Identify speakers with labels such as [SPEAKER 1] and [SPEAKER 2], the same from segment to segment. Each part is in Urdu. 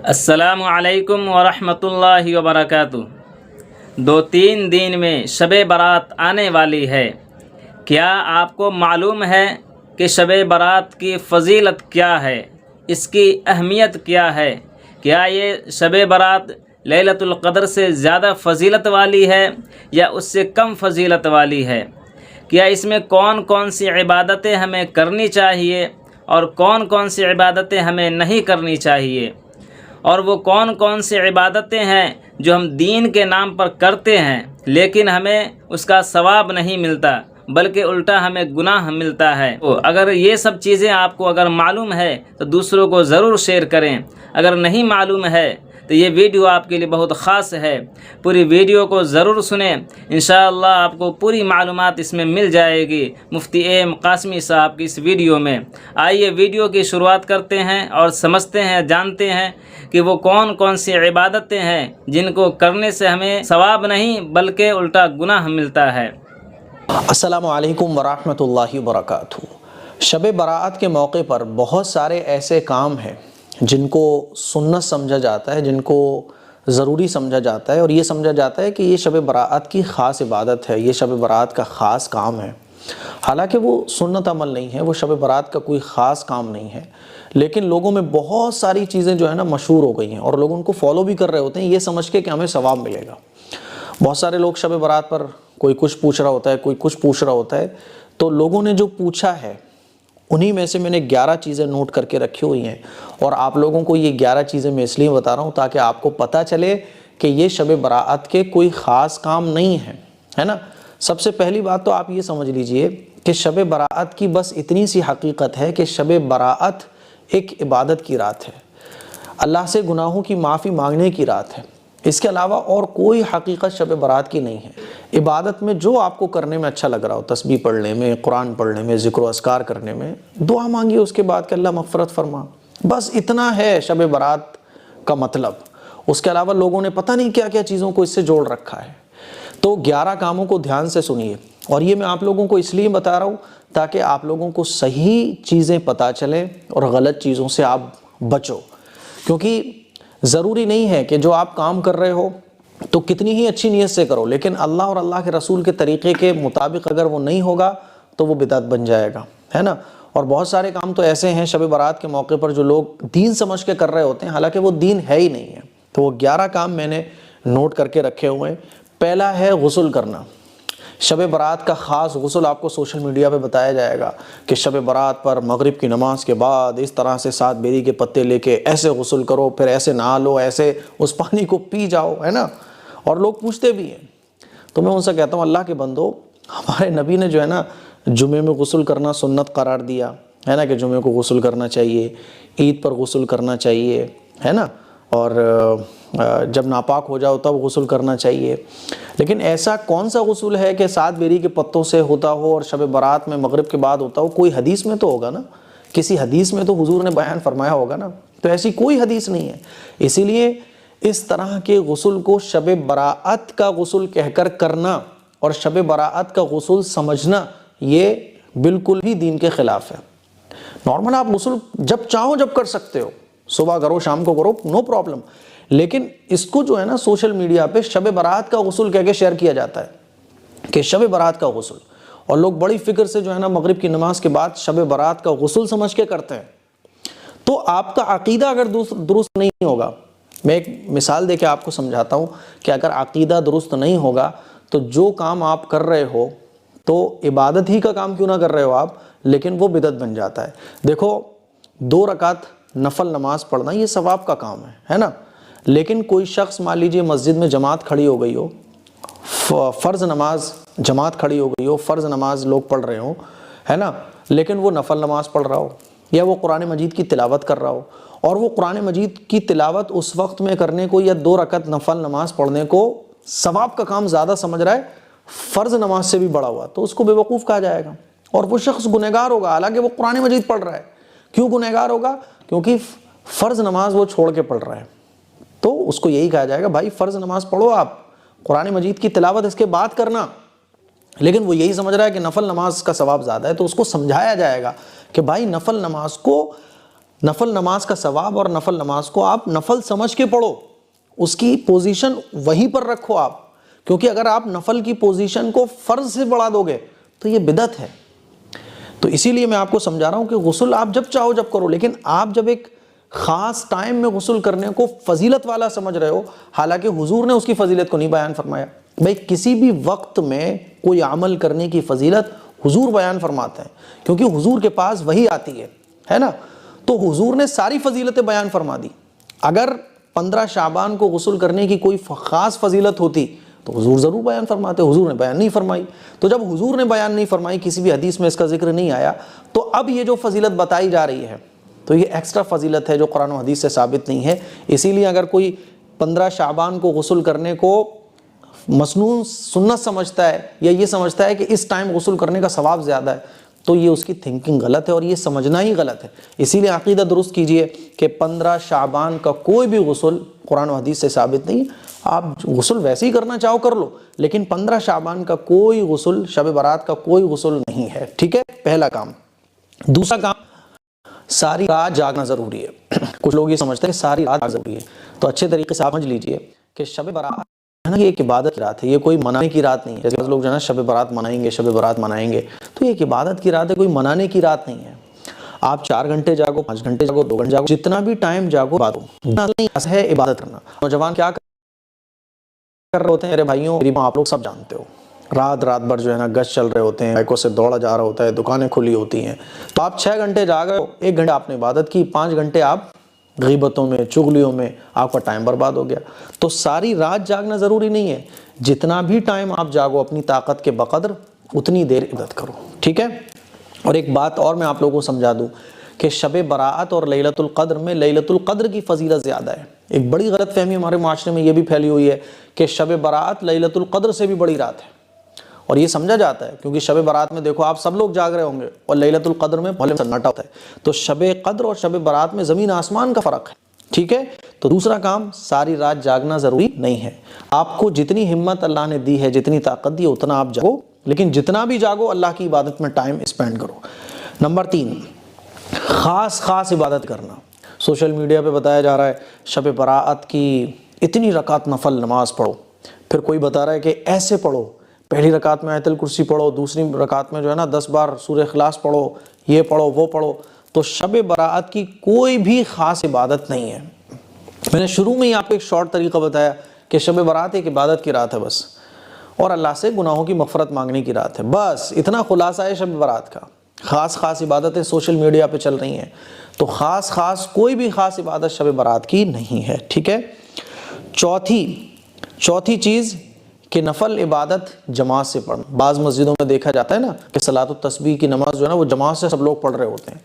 [SPEAKER 1] السلام علیکم ورحمۃ اللہ وبرکاتہ۔ 2-3 دن میں شب برات آنے والی ہے۔ کیا آپ کو معلوم ہے کہ شب برات کی فضیلت کیا ہے؟ اس کی اہمیت کیا ہے؟ کیا یہ شب برات لیلۃ القدر سے زیادہ فضیلت والی ہے یا اس سے کم فضیلت والی ہے؟ کیا اس میں کون کون سی عبادتیں ہمیں کرنی چاہیے اور کون کون سی عبادتیں ہمیں نہیں کرنی چاہیے؟ اور وہ کون کون سی عبادتیں ہیں جو ہم دین کے نام پر کرتے ہیں لیکن ہمیں اس کا ثواب نہیں ملتا بلکہ الٹا ہمیں گناہ ملتا ہے؟ تو اگر یہ سب چیزیں آپ کو معلوم ہے تو دوسروں کو ضرور شیئر کریں۔ اگر نہیں معلوم ہے تو یہ ویڈیو آپ کے لیے بہت خاص ہے، پوری ویڈیو کو ضرور سنیں، انشاءاللہ آپ کو پوری معلومات اس میں مل جائے گی مفتی ایم قاسمی صاحب کی اس ویڈیو میں۔ آئیے ویڈیو کی شروعات کرتے ہیں اور سمجھتے ہیں، جانتے ہیں کہ وہ کون کون سی عبادتیں ہیں جن کو کرنے سے ہمیں ثواب نہیں بلکہ الٹا گناہ ملتا ہے۔
[SPEAKER 2] السلام علیکم ورحمۃ اللہ وبرکاتہ۔ شب برات کے موقع پر بہت سارے ایسے کام ہیں جن کو سنت سمجھا جاتا ہے، جن کو ضروری سمجھا جاتا ہے، اور یہ سمجھا جاتا ہے کہ یہ شب برات کی خاص عبادت ہے، یہ شب برات کا خاص کام ہے۔ حالانکہ وہ سنت عمل نہیں ہے، وہ شب برات کا کوئی خاص کام نہیں ہے، لیکن لوگوں میں بہت ساری چیزیں جو ہے نا مشہور ہو گئی ہیں اور لوگ ان کو فالو بھی کر رہے ہوتے ہیں یہ سمجھ کے کہ ہمیں ثواب ملے گا۔ بہت سارے لوگ شب برات پر کوئی کچھ پوچھ رہا ہوتا ہے، کوئی کچھ پوچھ رہا ہوتا ہے، تو لوگوں نے جو پوچھا ہے انہی میں سے میں نے 11 چیزیں نوٹ کر کے رکھی ہوئی ہیں، اور آپ لوگوں کو یہ 11 چیزیں میں اس لیے بتا رہا ہوں تاکہ آپ کو پتہ چلے کہ یہ شب برات کے کوئی خاص کام نہیں ہے نا۔ سب سے پہلی بات تو آپ یہ سمجھ لیجئے کہ شب برات کی بس اتنی سی حقیقت ہے کہ شب برات ایک عبادت کی رات ہے، اللہ سے گناہوں کی معافی مانگنے کی رات ہے۔ اس کے علاوہ اور کوئی حقیقت شب برات کی نہیں ہے۔ عبادت میں جو آپ کو کرنے میں اچھا لگ رہا ہو، تسبیح پڑھنے میں، قرآن پڑھنے میں، ذکر و اذکار کرنے میں، دعا مانگیے اس کے بعد کہ اللہ مغفرت فرما، بس اتنا ہے شب برات کا مطلب۔ اس کے علاوہ لوگوں نے پتہ نہیں کیا کیا چیزوں کو اس سے جوڑ رکھا ہے۔ تو 11 کاموں کو دھیان سے سنیے، اور یہ میں آپ لوگوں کو اس لیے بتا رہا ہوں تاکہ آپ لوگوں کو صحیح چیزیں پتہ چلیں اور غلط چیزوں سے آپ بچو، کیونکہ ضروری نہیں ہے کہ جو آپ کام کر رہے ہو تو کتنی ہی اچھی نیت سے کرو، لیکن اللہ اور اللہ کے رسول کے طریقے کے مطابق اگر وہ نہیں ہوگا تو وہ بدعت بن جائے گا، ہے نا۔ اور بہت سارے کام تو ایسے ہیں شب برات کے موقع پر جو لوگ دین سمجھ کے کر رہے ہوتے ہیں، حالانکہ وہ دین ہے ہی نہیں ہے۔ تو وہ 11 کام میں نے نوٹ کر کے رکھے ہوئے ہیں۔ پہلا ہے غسل کرنا۔ شب برات کا خاص غسل آپ کو سوشل میڈیا پہ بتایا جائے گا کہ شب برات پر مغرب کی نماز کے بعد اس طرح سے 7 بیری کے پتے لے کے ایسے غسل کرو، پھر ایسے نہا لو، ایسے اس پانی کو پی جاؤ، ہے نا۔ اور لوگ پوچھتے بھی ہیں، تو میں ان سے کہتا ہوں اللہ کے بندو، ہمارے نبی نے جو ہے نا جمعے میں غسل کرنا سنت قرار دیا ہے نا، کہ جمعے کو غسل کرنا چاہیے، عید پر غسل کرنا چاہیے، ہے نا، اور جب ناپاک ہو جاؤ تب غسل کرنا چاہیے۔ لیکن ایسا کون سا غسل ہے کہ 7 بیری کے پتوں سے ہوتا ہو اور شب برات میں مغرب کے بعد ہوتا ہو؟ کوئی حدیث میں تو ہوگا نا، کسی حدیث میں تو حضور نے بیان فرمایا ہوگا نا، تو ایسی کوئی حدیث نہیں ہے۔ اسی لیے اس طرح کے غسل کو شب برات کا غسل کہہ کر کرنا اور شب برات کا غسل سمجھنا یہ بالکل ہی دین کے خلاف ہے۔ نارمل آپ غسل جب چاہو جب کر سکتے ہو، صبح کرو شام کو کرو، نو پرابلم، لیکن اس کو جو ہے نا سوشل میڈیا پہ شب برات کا غسل کہہ کے شیئر کیا جاتا ہے کہ شب برات کا غسل، اور لوگ بڑی فکر سے جو ہے نا مغرب کی نماز کے بعد شب برات کا غسل سمجھ کے کرتے ہیں۔ تو آپ کا عقیدہ اگر درست نہیں ہوگا، میں ایک مثال دے کے آپ کو سمجھاتا ہوں کہ اگر عقیدہ درست نہیں ہوگا تو جو کام آپ کر رہے ہو تو عبادت ہی کا کام کیوں نہ کر رہے ہو آپ، لیکن وہ بدعت بن جاتا ہے۔ دیکھو 2 رکعت نفل نماز پڑھنا یہ ثواب کا کام ہے نا، لیکن کوئی شخص مان لیجئے مسجد میں جماعت کھڑی ہو گئی ہو، فرض نماز جماعت کھڑی ہو گئی ہو، فرض نماز لوگ پڑھ رہے ہوں، ہے نا، لیکن وہ نفل نماز پڑھ رہا ہو یا وہ قرآن مجید کی تلاوت کر رہا ہو، اور وہ قرآن مجید کی تلاوت اس وقت میں کرنے کو یا 2 رکعت نفل نماز پڑھنے کو ثواب کا کام زیادہ سمجھ رہا ہے، فرض نماز سے بھی بڑا ہوا، تو اس کو بے وقوف کہا جائے گا، اور وہ شخص گنہگار ہوگا، حالانکہ وہ قرآن مجید پڑھ رہا ہے۔ کیوں گنہگار ہوگا؟ کیونکہ فرض نماز وہ چھوڑ کے پڑھ رہا ہے، تو اس کو یہی کہا جائے گا بھائی فرض نماز پڑھو، آپ قرآن مجید کی تلاوت اس کے بعد کرنا، لیکن وہ یہی سمجھ رہا ہے کہ نفل نماز کا ثواب زیادہ ہے، تو اس کو سمجھایا جائے گا کہ بھائی نفل نماز کو نفل نماز کا ثواب اور نفل نماز کو آپ نفل سمجھ کے پڑھو، اس کی پوزیشن وہیں پر رکھو آپ، کیونکہ اگر آپ نفل کی پوزیشن کو فرض سے بڑھا دو گے تو یہ بدعت ہے۔ تو اسی لیے میں آپ کو سمجھا رہا ہوں کہ غسل آپ جب چاہو جب کرو، لیکن آپ جب ایک خاص ٹائم میں غسل کرنے کو فضیلت والا سمجھ رہے ہو، حالانکہ حضور نے اس کی فضیلت کو نہیں بیان فرمایا۔ بھائی کسی بھی وقت میں کوئی عمل کرنے کی فضیلت حضور بیان فرماتے ہیں، کیونکہ حضور کے پاس وحی آتی ہے نا، تو حضور نے ساری فضیلتیں بیان فرما دی۔ اگر 15 شعبان کو غسل کرنے کی کوئی خاص فضیلت ہوتی تو حضور ضرور بیان فرماتے، حضور نے بیان نہیں فرمائی۔ تو جب حضور نے بیان نہیں فرمائی، کسی بھی حدیث میں اس کا ذکر نہیں آیا، تو اب یہ جو فضیلت بتائی جا رہی ہے تو یہ ایکسٹرا فضیلت ہے جو قرآن و حدیث سے ثابت نہیں ہے۔ اسی لیے اگر کوئی 15 شعبان کو غسل کرنے کو مسنون سنت سمجھتا ہے یا یہ سمجھتا ہے کہ اس ٹائم غسل کرنے کا ثواب زیادہ ہے، تو یہ اس کی تھنکنگ غلط ہے اور یہ سمجھنا ہی غلط ہے۔ اسی لیے عقیدہ درست کیجئے کہ 15 شعبان کا کوئی بھی غسل قرآن و حدیث سے ثابت نہیں۔ آپ غسل ویسے ہی کرنا چاہو کر لو، لیکن 15 شعبان کا کوئی غسل، شب برات کا کوئی غسل نہیں ہے، ٹھیک ہے؟ پہلا کام۔ دوسرا کام، ساری رات جاگنا ضروری ہے۔ کچھ لوگ یہ سمجھتے ہیں کہ ساری رات جاگنا ضروری ہے، تو اچھے طریقے سے آپ سمجھ لیجئے کہ شب برات ہے نا، یہ ایک عبادت کی رات ہے، یہ کوئی منانے کی رات نہیں ہے۔ جیسے لوگ جو ہے نا شب برات منائیں گے، شب برات منائیں گے، تو یہ ایک عبادت کی رات ہے، کوئی منانے کی رات نہیں ہے۔ آپ 4 گھنٹے جاگو، 5 گھنٹے جاگو، 2 گھنٹے جاگو، جتنا بھی ٹائم جاگو عبادت ہے، عبادت کرنا۔ نوجوان کیا کر رہے ہوتے ہیں میرے بھائیوں، آپ لوگ سب جانتے ہو، رات بھر جو ہے نا گشت چل رہے ہوتے ہیں، بائکوں سے دوڑا جا رہا ہوتا ہے، دکانیں کھلی ہوتی ہیں، تو آپ 6 گھنٹے جاگ رہے ہو، 1 گھنٹہ آپ نے عبادت کی، 5 گھنٹے آپ غیبتوں میں، چغلیوں میں آپ کا ٹائم برباد ہو گیا۔ تو ساری رات جاگنا ضروری نہیں ہے، جتنا بھی ٹائم آپ جاگو اپنی طاقت کے بقدر اتنی دیر عبادت کرو، ٹھیک ہے؟ اور ایک بات اور میں آپ لوگوں کو سمجھا دوں کہ شب برات اور لیلۃ القدر میں لیلۃ القدر کی فضیلت زیادہ ہے۔ ایک بڑی غلط فہمی ہمارے معاشرے میں یہ بھی پھیلی ہوئی ہے کہ شب برات لیلۃ القدر سے بھی بڑی رات ہے، اور یہ سمجھا جاتا ہے کیونکہ شب برات میں دیکھو آپ سب لوگ جاگ رہے ہوں گے اور لیلۃ القدر میں بھلے سناٹا ہوتا ہے، تو شب قدر اور شب برات میں زمین آسمان کا فرق ہے، ٹھیک ہے؟ تو دوسرا کام، ساری رات جاگنا ضروری نہیں ہے۔ آپ کو جتنی ہمت اللہ نے دی ہے، جتنی طاقت دی ہے، اتنا آپ جاگو، لیکن جتنا بھی جاگو اللہ کی عبادت میں ٹائم اسپینڈ کرو۔ نمبر 3، خاص عبادت کرنا۔ سوشل میڈیا پہ بتایا جا رہا ہے شب برات کی اتنی رکعت نفل نماز پڑھو، پھر کوئی بتا رہا ہے کہ ایسے پڑھو، پہلی رکعت میں آیت الکرسی پڑھو، دوسری رکعت میں جو ہے نا 10 بار سورہ اخلاص پڑھو، یہ پڑھو وہ پڑھو۔ تو شب برات کی کوئی بھی خاص عبادت نہیں ہے۔ میں نے شروع میں ہی آپ کو ایک شارٹ طریقہ بتایا کہ شب برات ایک عبادت کی رات ہے بس، اور اللہ سے گناہوں کی مغفرت مانگنے کی رات ہے، بس اتنا خلاصہ ہے شب برات کا۔ خاص عبادتیں سوشل میڈیا پہ چل رہی ہیں، تو کوئی بھی خاص عبادت شب برات کی نہیں ہے، ٹھیک ہے؟ چوتھی چیز کہ نفل عبادت جماعت سے پڑھنا۔ بعض مسجدوں میں دیکھا جاتا ہے نا کہ صلاۃ التسبیح کی نماز جو ہے نا وہ جماعت سے سب لوگ پڑھ رہے ہوتے ہیں،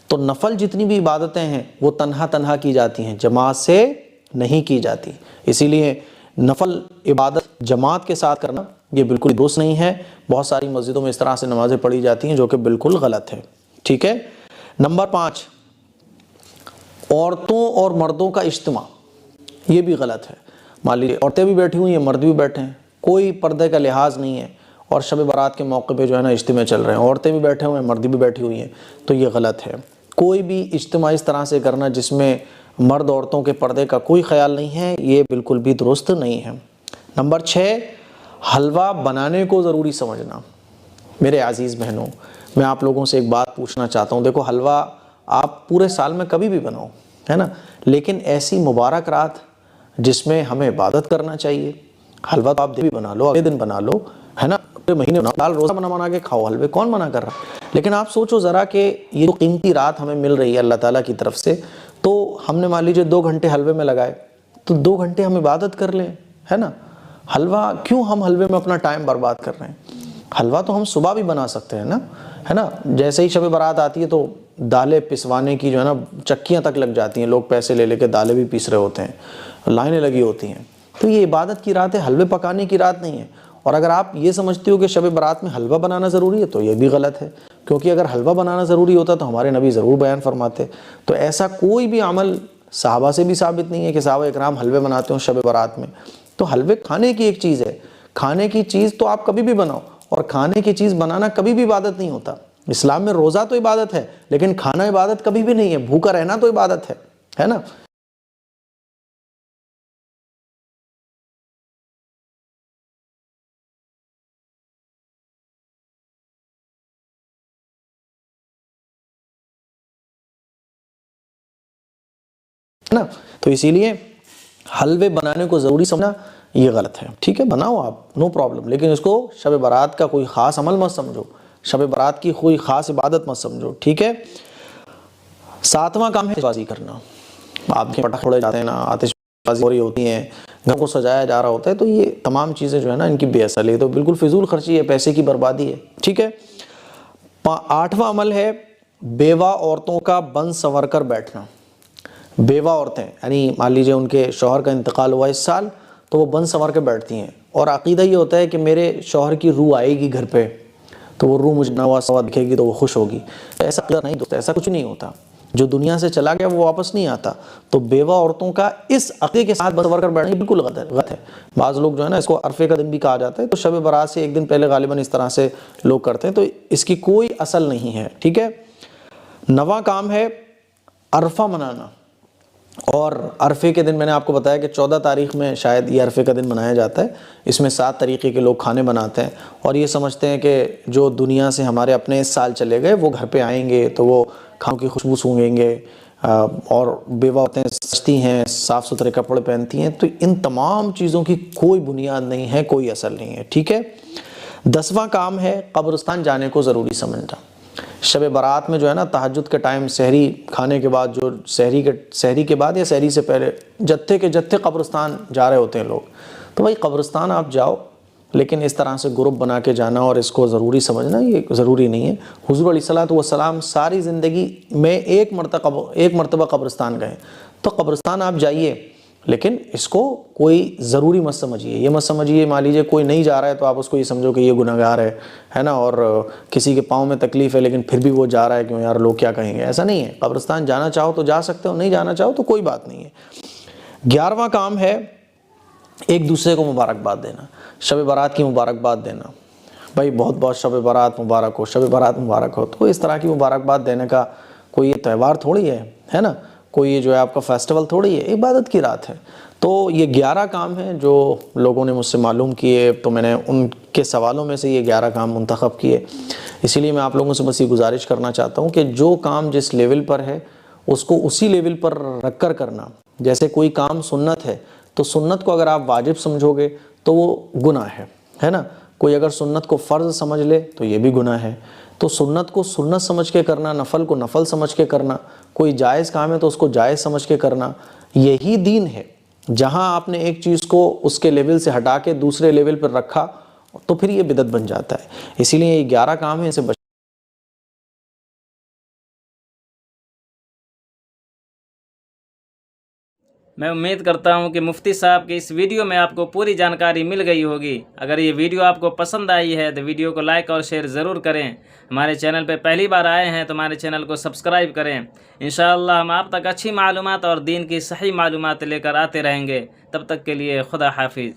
[SPEAKER 2] تو نفل جتنی بھی عبادتیں ہیں وہ تنہا کی جاتی ہیں، جماعت سے نہیں کی جاتی۔ اسی لیے نفل عبادت جماعت کے ساتھ کرنا یہ بالکل درست نہیں ہے۔ بہت ساری مسجدوں میں اس طرح سے نمازیں پڑھی جاتی ہیں جو کہ بالکل غلط ہے، ٹھیک ہے؟ نمبر 5، عورتوں اور مردوں کا اجتماع، یہ بھی غلط ہے۔ مان لیجیے عورتیں بھی بیٹھی ہوئی ہیں، مرد بھی بیٹھے ہیں، کوئی پردے کا لحاظ نہیں ہے، اور شب برات کے موقع پہ جو ہے نا اجتماع چل رہے ہیں، عورتیں بھی بیٹھے ہوئے ہیں، مرد بھی بیٹھی ہوئی ہیں، تو یہ غلط ہے۔ کوئی بھی اجتماع اس طرح سے کرنا جس میں مرد عورتوں کے پردے کا کوئی خیال نہیں ہے، یہ بالکل بھی درست نہیں ہے۔ نمبر 6، حلوہ بنانے کو ضروری سمجھنا۔ میرے عزیز بہنوں، میں آپ لوگوں سے ایک بات پوچھنا چاہتا ہوں، دیکھو حلوہ آپ پورے سال میں کبھی بھی بناؤ، ہے نا، لیکن ایسی مبارک رات جس میں ہمیں عبادت کرنا چاہیے، حلوہ تو آپ بھی بنا لو، اگلے دن بنا لو، ہے نا، پورے مہینے بناؤ، روزہ بنا کے کھاؤ، حلوے کون منع کر رہا ہے؟ لیکن آپ سوچو ذرا کہ یہ جو قیمتی رات ہمیں مل رہی ہے اللہ تعالیٰ کی طرف سے، تو ہم نے مان لیجیے 2 گھنٹے حلوے میں لگائے، تو 2 گھنٹے ہم عبادت کر لیں، ہے نا۔ حلوہ کیوں ہم حلوے میں اپنا ٹائم برباد کر رہے ہیں؟ حلوہ تو ہم صبح بھی بنا سکتے ہیں نا، ہے نا۔ جیسے ہی شب برات آتی ہے تو دالیں پسوانے کی جو ہے نا چکیاں تک لگ جاتی ہیں، لوگ پیسے لے کے دالیں بھی پیس رہے ہوتے ہیں، لائنیں لگی ہوتی ہیں۔ تو یہ عبادت کی رات ہے، حلوے پکانے کی رات نہیں ہے۔ اور اگر آپ یہ سمجھتے ہو کہ شب برات میں حلوہ بنانا ضروری ہے تو یہ بھی غلط ہے، کیونکہ اگر حلوہ بنانا ضروری ہوتا تو ہمارے نبی ضرور بیان فرماتے۔ تو ایسا کوئی بھی عمل صحابہ سے بھی ثابت نہیں ہے کہ صحابہ اکرام حلوے بناتے ہوں شب برات میں۔ تو حلوے کھانے کی ایک چیز ہے، کھانے کی چیز تو آپ کبھی بھی بناؤ، اور کھانے کی چیز بنانا کبھی بھی عبادت نہیں ہوتا۔ اسلام میں روزہ تو عبادت ہے، لیکن کھانا عبادت کبھی بھی نہیں ہے، بھوکا رہنا تو عبادت ہے نا۔ تو اسی لیے حلوے بنانے کو ضروری سمجھنا یہ غلط ہے، ٹھیک ہے، بناؤ آپ، نو پرابلم، لیکن اس کو شب برات کا کوئی خاص عمل مت سمجھو، شب برات کی کوئی خاص عبادت مت سمجھو، ٹھیک ہے۔ 7واں کام ہے بازی کرنا۔ آپ کے پٹاخے چھوڑے جاتے ہیں نا، آتش بازی ہو رہی ہوتی ہیں، گھر کو سجایا جا رہا ہوتا ہے، تو یہ تمام چیزیں جو ہے نا ان کی بے اصل ہے، تو بالکل فضول خرچی ہے، پیسے کی بربادی ہے، ٹھیک ہے۔ 8واں عمل ہے بیوہ عورتوں کا بن سنور کر بیٹھنا۔ بیوہ عورتیں یعنی مان لیجئے ان کے شوہر کا انتقال ہوا اس سال، تو وہ بن سنور کے بیٹھتی ہیں، اور عقیدہ یہ ہوتا ہے کہ میرے شوہر کی روح آئے گی گھر پہ، تو وہ روح مجھے نوا سوا دکھے گی تو وہ خوش ہوگی۔ ایسا عقیدہ نہیں دوست، ایسا کچھ نہیں ہوتا، جو دنیا سے چلا گیا وہ واپس نہیں آتا۔ تو بیوہ عورتوں کا اس عقیدے کے ساتھ بن سنور کر بیٹھنا بالکل غلط ہے۔ بعض لوگ جو ہے نا اس کو عرفے کا دن بھی کہا جاتا ہے، تو شب برات سے ایک دن پہلے غالباً اس طرح سے لوگ کرتے ہیں، تو اس کی کوئی اصل نہیں ہے، ٹھیک ہے۔ 9واں کام ہے عرفہ منانا، اور عرفے کے دن میں نے آپ کو بتایا کہ 14 تاریخ میں شاید یہ عرفے کا دن منایا جاتا ہے۔ اس میں 7 طریقے کے لوگ کھانے بناتے ہیں، اور یہ سمجھتے ہیں کہ جو دنیا سے ہمارے اپنے اس سال چلے گئے وہ گھر پہ آئیں گے تو وہ کھانوں کی خوشبو سونگیں گے، اور بیوہ عورتیں سجتی ہیں، صاف ستھرے کپڑے پہنتی ہیں، تو ان تمام چیزوں کی کوئی بنیاد نہیں ہے، کوئی اصل نہیں ہے، ٹھیک ہے۔ 10واں کام ہے قبرستان جانے کو ضروری سمجھنا۔ شب برات میں جو ہے نا تہجد کے ٹائم سحری کھانے کے بعد، جو سحری کے بعد یا سحری سے پہلے جتھے کے جتھے قبرستان جا رہے ہوتے ہیں لوگ، تو بھائی قبرستان آپ جاؤ، لیکن اس طرح سے گروپ بنا کے جانا اور اس کو ضروری سمجھنا یہ ضروری نہیں ہے۔ حضور علیہ الصلوۃ والسلام ساری زندگی میں ایک مرتبہ قبرستان گئے، تو قبرستان آپ جائیے، لیکن اس کو کوئی ضروری مت سمجھیے، یہ مت سمجھیے مان لیجیے کوئی نہیں جا رہا ہے تو آپ اس کو یہ سمجھو کہ یہ گناہ گار ہے نا، اور کسی کے پاؤں میں تکلیف ہے لیکن پھر بھی وہ جا رہا ہے، کیوں یار لوگ کیا کہیں گے، ایسا نہیں ہے۔ قبرستان جانا چاہو تو جا سکتے ہو، نہیں جانا چاہو تو کوئی بات نہیں ہے۔ 11واں کام ہے ایک دوسرے کو مبارکباد دینا، شب برات کی مبارکباد دینا، بھائی بہت بہت شب برات مبارک ہو، شب برات مبارک ہو، تو اس طرح کی مبارکباد دینے کا کوئی یہ تہوار تھوڑی ہے نا، کوئی یہ جو ہے آپ کا فیسٹیول تھوڑی ہے، عبادت کی رات ہے۔ تو یہ 11 کام ہیں جو لوگوں نے مجھ سے معلوم کیے، تو میں نے ان کے سوالوں میں سے یہ 11 کام منتخب کیے۔ اسی لیے میں آپ لوگوں سے بس یہ گزارش کرنا چاہتا ہوں کہ جو کام جس لیول پر ہے اس کو اسی لیول پر رکھ کر کرنا۔ جیسے کوئی کام سنت ہے تو سنت کو اگر آپ واجب سمجھو گے تو وہ گناہ ہے نا، کوئی اگر سنت کو فرض سمجھ لے تو یہ بھی گناہ ہے۔ تو سنت کو سنت سمجھ کے کرنا، نفل کو نفل سمجھ کے کرنا، کوئی جائز کام ہے تو اس کو جائز سمجھ کے کرنا، یہی دین ہے۔ جہاں آپ نے ایک چیز کو اس کے لیول سے ہٹا کے دوسرے لیول پر رکھا تو پھر یہ بدعت بن جاتا ہے۔ اسی لیے یہ 11 کام ہیں، اسے
[SPEAKER 1] میں امید کرتا ہوں کہ مفتی صاحب کی اس ویڈیو میں آپ کو پوری جانکاری مل گئی ہوگی۔ اگر یہ ویڈیو آپ کو پسند آئی ہے تو ویڈیو کو لائک اور شیئر ضرور کریں۔ ہمارے چینل پہ پہلی بار آئے ہیں تو ہمارے چینل کو سبسکرائب کریں۔ انشاءاللہ ہم آپ تک اچھی معلومات اور دین کی صحیح معلومات لے کر آتے رہیں گے۔ تب تک کے لیے خدا حافظ۔